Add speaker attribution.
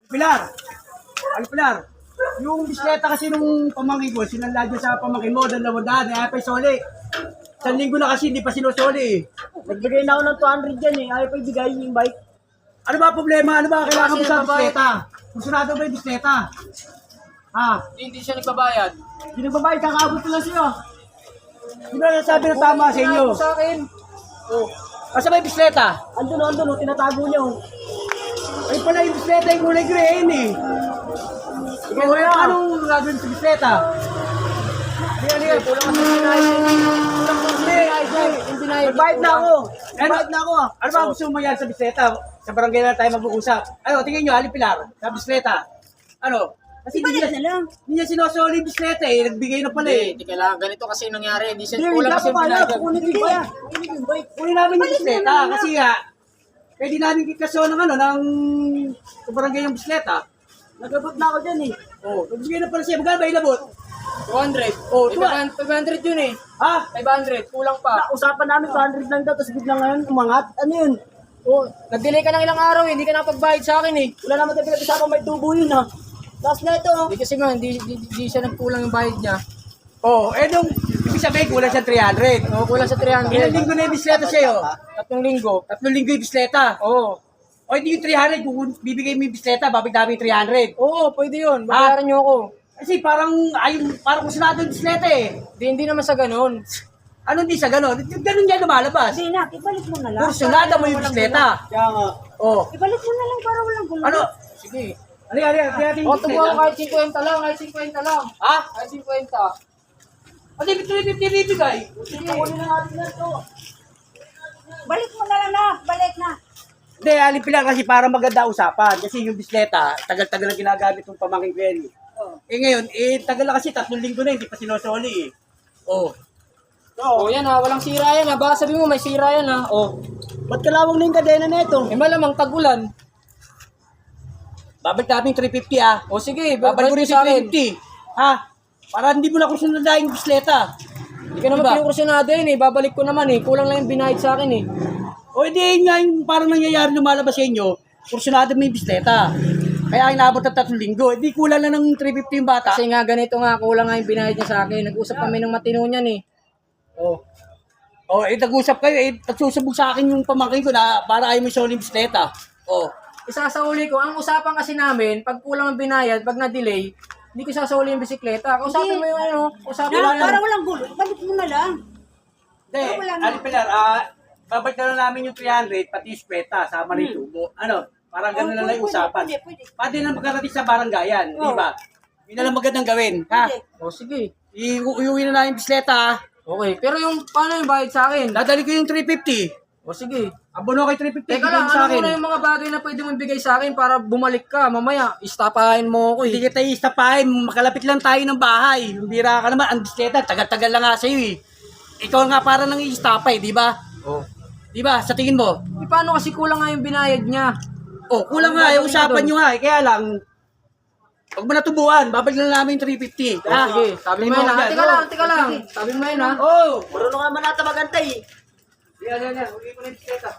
Speaker 1: Pilar! Ano Pilar? Yung bisikleta kasi nung pamangkin ko, sinala dyan sa pamangkin mo, dalawang ayaw pa isoli. Isang linggo na kasi, hindi pa sinusoli.
Speaker 2: Nagbigay na ako ng 200 dyan eh. Ayaw pa ibigay yung bike.
Speaker 1: Ano ba problema? Ano ba kailangan mo sa bisikleta? Kursunado ba yung bisikleta? Ha?
Speaker 3: Hindi siya nagbabayad.
Speaker 2: Hindi nagbabayad, kakaabot ko lang sa'yo.
Speaker 1: Di ba nasabi na tama sa inyo?
Speaker 3: Sa akin.
Speaker 1: Oh. Asa ba yung bisikleta?
Speaker 2: Andun, tinatago niyo.
Speaker 1: Ay pala yung bisikleta yung kulay green eh. Ikaw kaya anong gagawin sa bisikleta?
Speaker 2: Hindi, kulang kasi pinayad. Bayad na ako. Bayad na ako ah.
Speaker 1: Ano ba gusto mo yan sa bisikleta? Sa barangay na tayo mag-uusap. Ano, tingin nyo, Alin Pilar, sa bisikleta. Ano? Kasi hindi niya sinosoli yung bisikleta eh. Nagbigay na pala eh.
Speaker 3: Hindi kailangan. Ganito kasi nangyari. Hindi siya
Speaker 2: Hindi,
Speaker 3: kulang
Speaker 2: hindi
Speaker 3: kasi
Speaker 2: ako pala.
Speaker 3: pinayad.
Speaker 2: Kukunin ko yung bike. Kukunin ko yung bike.
Speaker 1: Kunin namin yung bisikleta kasi nga, pwede namin kikaso ng ano, ng sa barangay yung bisikleta.
Speaker 2: Nagabot na ako dyan eh.
Speaker 1: Oh, nagbigay na pala siya. Magkano ba ilabot?
Speaker 3: 200.
Speaker 1: Oh,
Speaker 3: 500 yun eh.
Speaker 1: Ha?
Speaker 3: 500. Kulang pa.
Speaker 2: Usapan namin 200 lang daw, tapos biglang ngayon umangat. Ano yun?
Speaker 3: Oh, nag-delay ka ng ilang araw eh. Hindi ka nakapagbayad sa akin eh.
Speaker 2: Wala naman tayo pinag-usapan, may tubo yun ha. Last na ito.
Speaker 3: Hindi kasi nga, hindi siya nagkulang yung bayad niya.
Speaker 1: Oh, nung, ibig sabihin, kulang siya 300.
Speaker 3: Oh, kulang sa 300.
Speaker 1: Ilang linggo na yung bisikleta sa'yo?
Speaker 3: 3 linggo.
Speaker 1: 3 linggo yung bisikleta.
Speaker 3: Oo.
Speaker 1: O hindi yung 300, kung bibigay mo yung bisikleta, babig namin yung 300.
Speaker 3: Oo, pwede yun. Bayaran niyo ako.
Speaker 1: Kasi parang kusunado yung bisikleta eh.
Speaker 3: Hindi naman sa ganun.
Speaker 1: Ano hindi sa gano'n? Ganun yan lumalabas.
Speaker 4: Hindi na, ibalik mo na lang.
Speaker 1: Kursunada mo yung bisikleta.
Speaker 2: Kaya nga.
Speaker 1: Oh.
Speaker 4: Ibalik mo na lang para walang gulo.
Speaker 1: Ano?
Speaker 3: Sige.
Speaker 1: Ano yan? Ano
Speaker 3: O, tubuhan ko kahit 50 lang. Kahit 50 lang.
Speaker 1: Ha?
Speaker 3: Kahit 50.
Speaker 1: Ano yung 50 bibigay?
Speaker 3: Sige.
Speaker 2: Kunin na natin na ito.
Speaker 4: Balik mo na lang na, balik na.
Speaker 1: Hindi, Alin Pilar kasi para maganda usapan. Kasi yung bisikleta, tagal-tagal na ginagamit ng pamangking query. Eh ngayon, tagal na kasi 3 linggo na, hindi pa sinosoli eh. Oh.
Speaker 3: O, yan ha. Walang sira yan ha. Baka sabi mo may sira yan ha. O.
Speaker 2: Ba't kalawang na yung kadena na ito?
Speaker 3: Eh malamang tagulan.
Speaker 1: Babalik namin 350 ah.
Speaker 3: O sige,
Speaker 1: Babalik ko rin
Speaker 3: babalik
Speaker 1: sa
Speaker 3: sa akin.
Speaker 1: 350. Ha? Para hindi mo na kursunada yung bisikleta.
Speaker 3: Hindi ka naman
Speaker 1: Diba?
Speaker 3: pinukursunada yun eh. Babalik ko naman eh. Kulang lang yung binayad sa akin eh.
Speaker 1: O hindi yun nga yung parang nangyayari lumalabas sa inyo, kursunado mo yung bisikleta. Kaya inabot ng 3 linggo. Hindi kulang na ng 350 yung bata.
Speaker 3: Kasi nga ganito nga, kulang nga yung binayad niya sa akin. Nag-usap kami ng matino niyan eh.
Speaker 1: Oh. Oh, nag-usap kayo, nagsusubog sa akin yung pamangkin ko na para ayaw mo yung bisikleta. Oh.
Speaker 3: Isasauli ko, ang usapan kasi namin, pag kulang ang binayad, pag na-delay, hindi ko sasauli yung bisikleta. Kausapin mo yung ano, usapin mo
Speaker 4: Na, para
Speaker 3: yan.
Speaker 4: walang gulo, balik mo na lang.
Speaker 1: Hindi, Alin Pilar, babalik na lang namin yung 300, pati yung bisikleta, sama rin tubo. Ano, parang gano'n na lang yung usapan.
Speaker 4: Pwede.
Speaker 1: Pwede na magkarating sa barangayan, di ba? Yun na lang magandang gawin, ha?
Speaker 3: O sige.
Speaker 1: Iuwi na lang yung bisikleta, ha?
Speaker 3: Okay, pero yung, paano yung bayad sa akin?
Speaker 1: Dadali ko yung 350.
Speaker 3: O sige.
Speaker 1: Abono kay 350.
Speaker 3: Teka
Speaker 1: bigay
Speaker 3: lang,
Speaker 1: mo sa
Speaker 3: ano
Speaker 1: akin.
Speaker 3: muna yung mga bagay na pwede mong bigay sa akin para bumalik ka? Mamaya, istapahin mo ako
Speaker 1: Hindi
Speaker 3: eh.
Speaker 1: kita istapahin, makalapit lang tayo ng bahay. Bira ka naman, ang bisikleta, tagal-tagal lang nga sa'yo eh. Ikaw nga para nang istapay, di ba?
Speaker 3: Oh.
Speaker 1: Di ba? Sa tingin mo?
Speaker 3: Eh, paano kasi kulang nga yung binayad niya?
Speaker 1: Oh, kulang
Speaker 3: Ano
Speaker 1: nga,
Speaker 3: gagawin
Speaker 1: yung usapan
Speaker 3: mo
Speaker 1: nyo nga eh. Kaya lang, pag mo natubuhan, babalik na namin yung 350.
Speaker 3: O sige, sabi mo yun ha. Teka lang. Sabi mo yun ha.
Speaker 1: Oh!
Speaker 2: Marunong nga manata magantay eh.
Speaker 1: Yan. Huwag ko na yung bisikleta.